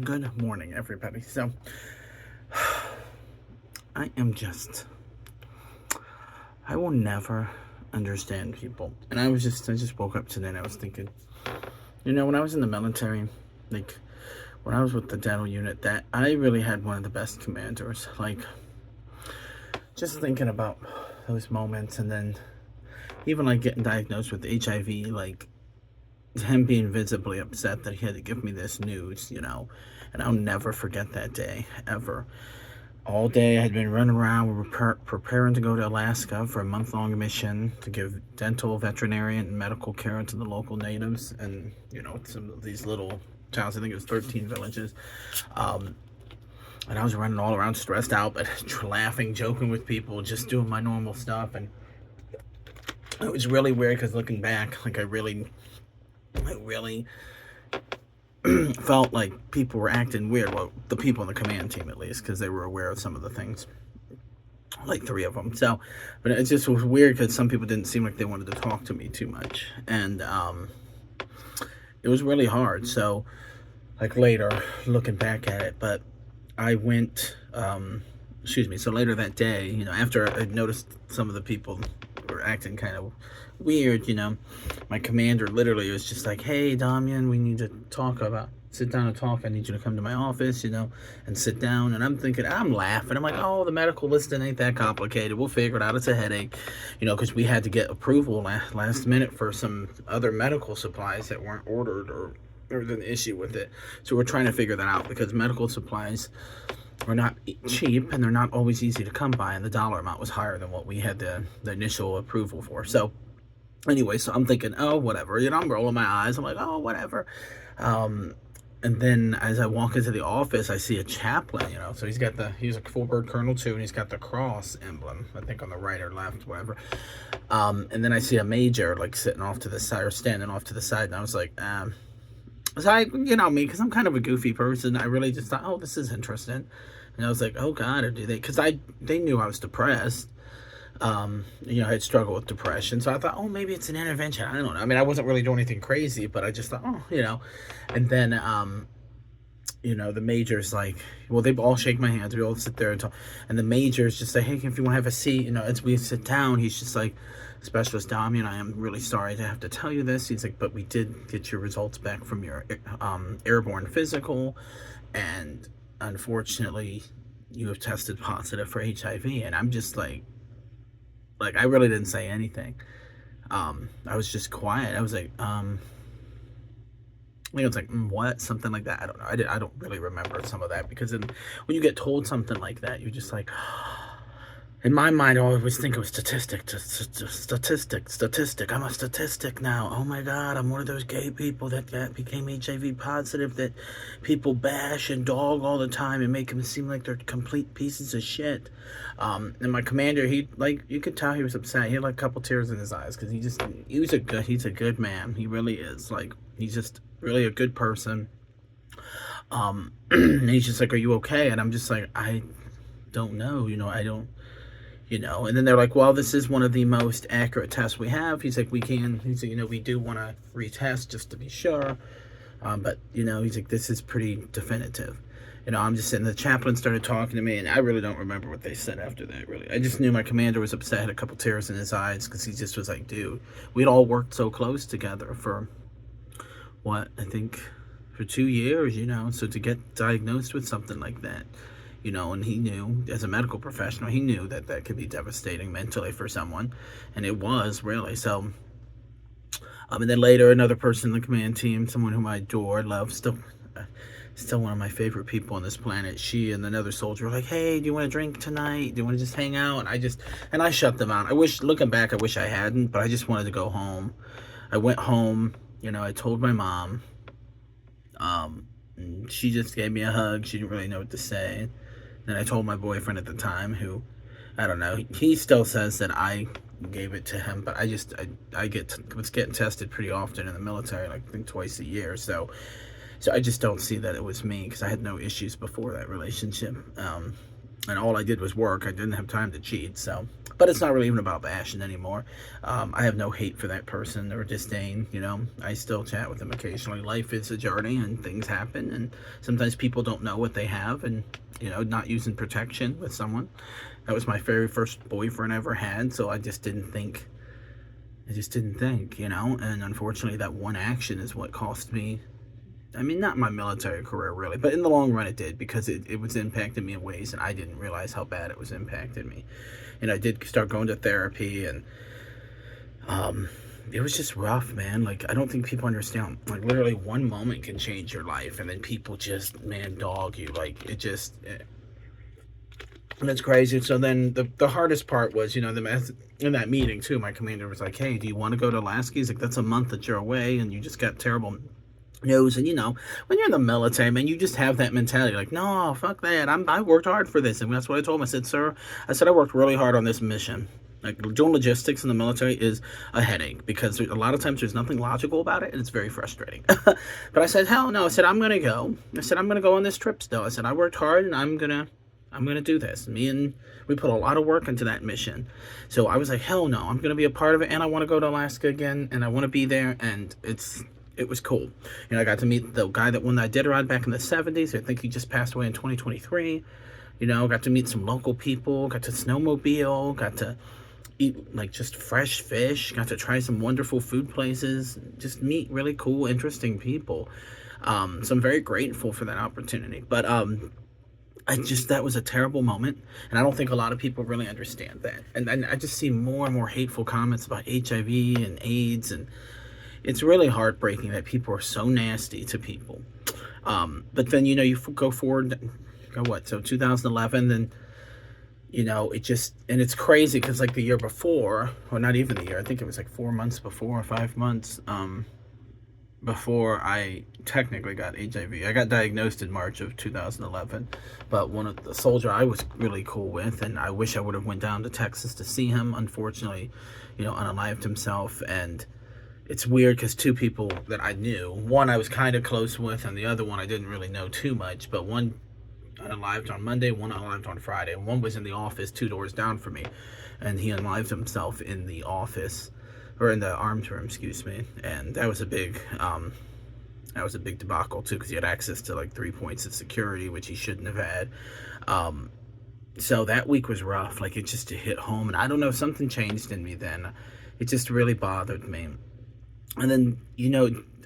Good morning, everybody. So, I am just, I will never understand people. And I just woke up today and I was thinking, when I was in the military, like, when I was with the dental unit, that I really had one of the best commanders. Like, just thinking about those moments and then even like getting diagnosed with HIV, like, him being visibly upset that he had to give me this news. And I'll never forget that day, ever. All day I had been running around. We were preparing to go to Alaska for a month-long mission to give dental, veterinarian, and medical care to the local natives and, some of these little towns. I think it was 13 villages. Um, and I was running all around stressed out, but laughing, joking with people, just doing my normal stuff. And it was really weird because looking back, like I really felt like people were acting weird. Well, the people in the command team, at least, because they were aware of some of the things, like three of them. So, but it just was weird because some people didn't seem like they wanted to talk to me too much, and it was really hard. So, like later, looking back at it, but I went. Excuse me. So later that day, after I noticed some of the people were acting kind of weird, my commander literally was just like, "Hey, Damian, we need to sit down and talk. I need you to come to my office, and sit down." And I'm thinking, I'm laughing. I'm like, "Oh, the medical listing ain't that complicated. We'll figure it out. It's a headache," because we had to get approval last minute for some other medical supplies that weren't ordered, or there was an issue with it. So we're trying to figure that out because medical supplies are not cheap and they're not always easy to come by, and the dollar amount was higher than what we had the initial approval for. So anyway, so I'm thinking, oh, whatever. I'm rolling my eyes. I'm like, oh, whatever. And then as I walk into the office, I see a chaplain, So he's a full bird colonel too, and he's got the cross emblem, I think on the right or left, whatever. And then I see a major like sitting off to the side or standing off to the side, and I was like, so me, because I'm kind of a goofy person, I really just thought, oh, this is interesting. And I was like, oh God, or do they? Because they knew I was depressed. I had struggled with depression, so I thought, oh, maybe it's an intervention. I don't know. I mean, I wasn't really doing anything crazy, but I just thought, and then, the major's like, well, they all shake my hands. We all sit there and talk, and the major's just like, hey, if you want to have a seat, as we sit down, he's just like, Specialist Damian, I am really sorry to have to tell you this. He's like, but we did get your results back from your airborne physical, and unfortunately, you have tested positive for HIV. And I'm just like I really didn't say anything. I was just quiet. I was like, I think it was like, what? Something like that. I don't know. I don't really remember some of that because when you get told something like that, you're just like, in my mind, I always think it was statistic. I'm a statistic now. Oh my God, I'm one of those gay people that became HIV positive that people bash and dog all the time and make them seem like they're complete pieces of shit. And my commander, you could tell he was upset. He had like a couple tears in his eyes because he's a good man. He really is. Like, he's just really a good person. And he's just like, are you okay? And I'm just like, I don't know. I don't. And then they're like, well, this is one of the most accurate tests we have. He's like, we do want to retest just to be sure. But, he's like, this is pretty definitive. I'm just sitting, the chaplain started talking to me, and I really don't remember what they said after that, really. I just knew my commander was upset, had a couple tears in his eyes, because he just was like, dude, we'd all worked so close together for, I think, for 2 years, so to get diagnosed with something like that, and he knew, as a medical professional, he knew that could be devastating mentally for someone, and it was, really. So, and then later, another person in the command team, someone whom I adore, love, still one of my favorite people on this planet, she and another soldier were like, hey, do you want to drink tonight? Do you want to just hang out? And I shut them out. Looking back, I wish I hadn't, but I just wanted to go home. I went home, I told my mom, and she just gave me a hug. She didn't really know what to say. And I told my boyfriend at the time, who, I don't know, he still says that I gave it to him, but I was getting tested pretty often in the military, like I think twice a year, so I just don't see that it was me, because I had no issues before that relationship, and all I did was work. I didn't have time to cheat, so But it's not really even about bashing anymore. I have no hate for that person or disdain. I still chat with them occasionally. Life is a journey, and things happen, and sometimes people don't know what they have, and not using protection with someone. That was my very first boyfriend I ever had, so I just didn't think. And unfortunately, that one action is what cost me. I mean, not my military career, really, but in the long run it did, because it was impacting me in ways, and I didn't realize how bad it was impacting me. And I did start going to therapy, and it was just rough, man. Like, I don't think people understand. Like, literally one moment can change your life, and then people just, man, dog you. Like, and it's crazy. So then the hardest part was, in that meeting, too, my commander was like, hey, do you want to go to Alaska? He's like, that's a month that you're away, and you just got terrible news. And, when you're in the military, man, you just have that mentality. Like, no, fuck that. I worked hard for this. And that's what I told him. I said, sir, I worked really hard on this mission. Like, doing logistics in the military is a headache, because a lot of times there's nothing logical about it, and it's very frustrating. But I said, hell no. I said, I'm going to go. I said, I'm going to go on this trip still. I said, I worked hard, and I'm going to do this. We put a lot of work into that mission. So I was like, hell no, I'm going to be a part of it, and I want to go to Alaska again, and I want to be there, and it was cool. I got to meet the guy that won the Iditarod back in the 70s. I think he just passed away in 2023. Got to meet some local people, got to snowmobile, got to eat, like, just fresh fish, got to try some wonderful food places, just meet really cool, interesting people. So I'm very grateful for that opportunity. But that was a terrible moment, and I don't think a lot of people really understand that. And I just see more and more hateful comments about HIV and AIDS, and it's really heartbreaking that people are so nasty to people. But then, you go forward, so 2011, then, and it's crazy, because, like, the year before, or not even the year, I think it was like 4 months before, 5 months, before I technically got HIV. I got diagnosed in March of 2011, but one of the soldier I was really cool with, and I wish I would have went down to Texas to see him, unfortunately, unalived himself. And it's weird, because two people that I knew, one I was kind of close with, and the other one I didn't really know too much, but one unalived on Monday, one unalived on Friday, and one was in the office 2 doors down from me, and he unalived himself in the office, or in the arms room, excuse me. And that was a big debacle too, because he had access to like 3 points of security, which he shouldn't have had. So that week was rough. Like, it just hit home, and I don't know, something changed in me then. It just really bothered me. And then,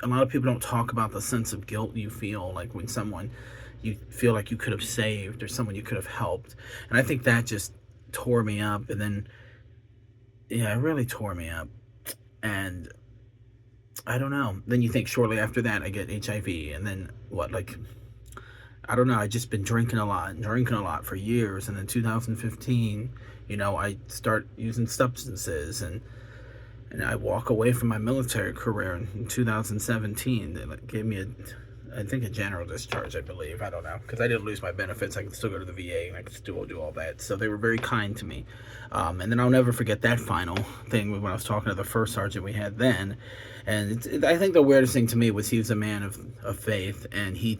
a lot of people don't talk about the sense of guilt you feel, like when someone you feel like you could have saved, or someone you could have helped. And I think that just tore me up. And then, it really tore me up. And I don't know. Then you think shortly after that I get HIV, and then what? Like, I don't know. I just been drinking a lot for years, and then 2015, I start using substances, and I walk away from my military career in 2017. They gave me I think a general discharge, I believe. I don't know, because I didn't lose my benefits. I could still go to the VA, and I could still do all that. So they were very kind to me. And then I'll never forget that final thing when I was talking to the first sergeant we had then. And I think the weirdest thing to me was he was a man of faith, and he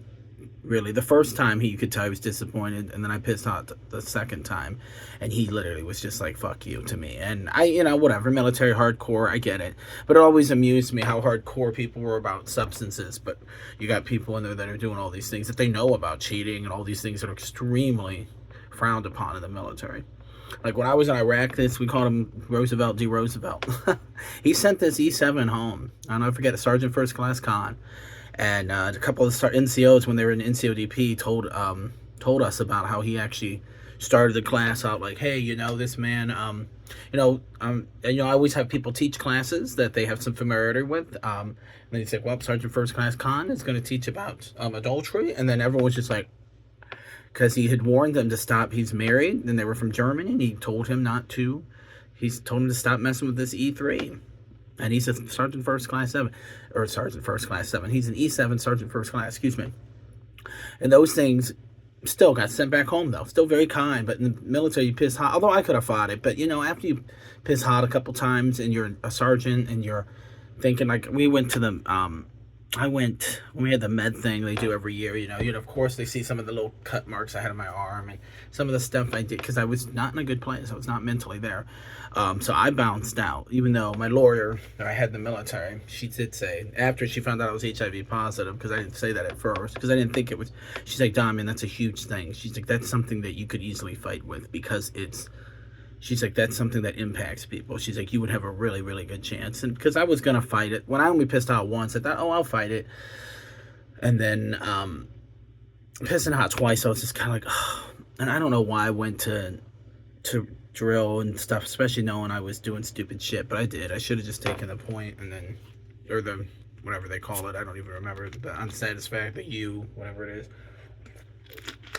really, the first time you could tell he was disappointed, and then I pissed out the second time, and he literally was just like, fuck you to me. And I, whatever, military hardcore, I get it, but it always amused me how hardcore people were about substances. But you got people in there that are doing all these things that they know about, cheating and all these things that are extremely frowned upon in the military. Like, when I was in Iraq, we called him Roosevelt D. Roosevelt. He sent this E7 home. I'll never forget it, Sergeant First Class Khan. And a couple of NCOs, when they were in NCODP, told us about how he actually started the class out like, hey, this man, and I always have people teach classes that they have some familiarity with. And then he said, well, Sergeant First Class Khan is going to teach about adultery. And then everyone was just like, because he had warned them to stop. He's married, and they were from Germany, and he told him to stop messing with this E3. And he's a Sergeant First Class 7, or Sergeant First Class 7. He's an E7 Sergeant First Class, excuse me. And those things still got sent back home, though. Still very kind, but in the military, you piss hot. Although I could have fought it, but, after you piss hot a couple times, and you're a sergeant, and you're thinking, like, we went to the I went when we had the med thing they do every year. Of course they see some of the little cut marks I had on my arm and some of the stuff I did because I was not in a good place. I was not mentally there. So I bounced out. Even though my lawyer that I had in the military, she did say after she found out I was HIV positive, because I didn't say that at first because I didn't think it was. She's like, Damian, that's a huge thing. She's like, that's something that you could easily fight with because it's. She's like, that's something that impacts people. She's like, you would have a really, really good chance. And because I was going to fight it. When I only pissed out once, I thought, oh, I'll fight it. And then pissing out twice, I was just kind of like, oh. And I don't know why I went to drill and stuff, especially knowing I was doing stupid shit. But I did. I should have just taken the point and then, or the, whatever they call it. I don't even remember. The unsatisfactory, whatever it is.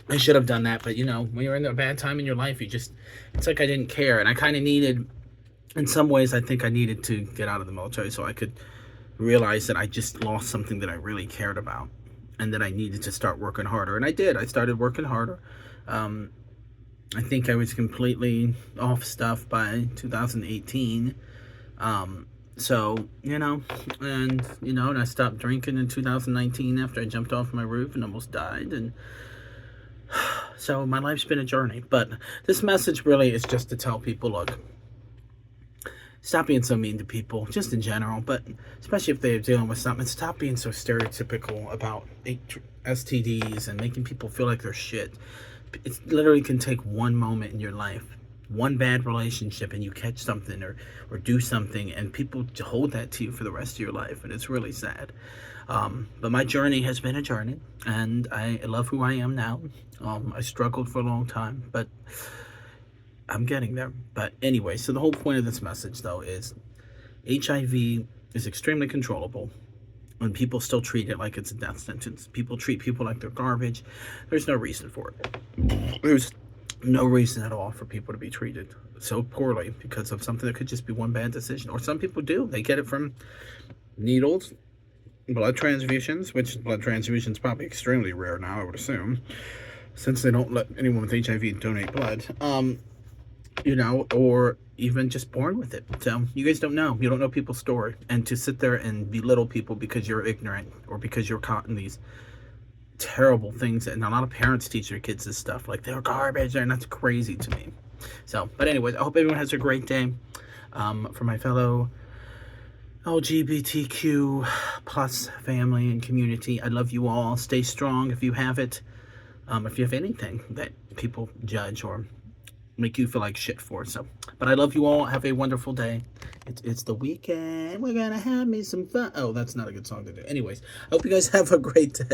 I should have done that, but when you're in a bad time in your life, it's like I didn't care. And I kind of needed, in some ways, I think I needed to get out of the military so I could realize that I just lost something that I really cared about and that I needed to start working harder. And I did. I started working harder. I think I was completely off stuff by 2018. And I stopped drinking in 2019 after I jumped off my roof and almost died. And so my life's been a journey, but this message really is just to tell people, look, stop being so mean to people, just in general, but especially if they're dealing with something. Stop being so stereotypical about STDs and making people feel like they're shit. It literally can take one moment in your life, one bad relationship, and you catch something or do something, and people hold that to you for the rest of your life, and it's really sad. But my journey has been a journey, and I love who I am now. I struggled for a long time, but I'm getting there. But anyway, so the whole point of this message, though, is HIV is extremely controllable, and people still treat it like it's a death sentence. People treat people like they're garbage. There's no reason for it. There's no reason at all for people to be treated so poorly because of something that could just be one bad decision. Or some people do. They get it from needles, blood transfusions, which blood transfusions probably extremely rare now, I would assume, since they don't let anyone with HIV donate blood, or even just born with it. So you guys don't know. You don't know people's story. And to sit there and belittle people because you're ignorant or because you're caught in these terrible things, and a lot of parents teach their kids this stuff, like they're garbage, and that's crazy to me. So, but anyways, I hope everyone has a great day. For my fellow LGBTQ plus family and community, I love you all. Stay strong if you have it. If you have anything that people judge or make you feel like shit for. So, but I love you all. Have a wonderful day. It's the weekend. We're gonna have me some fun. Oh, that's not a good song to do. Anyways, I hope you guys have a great day.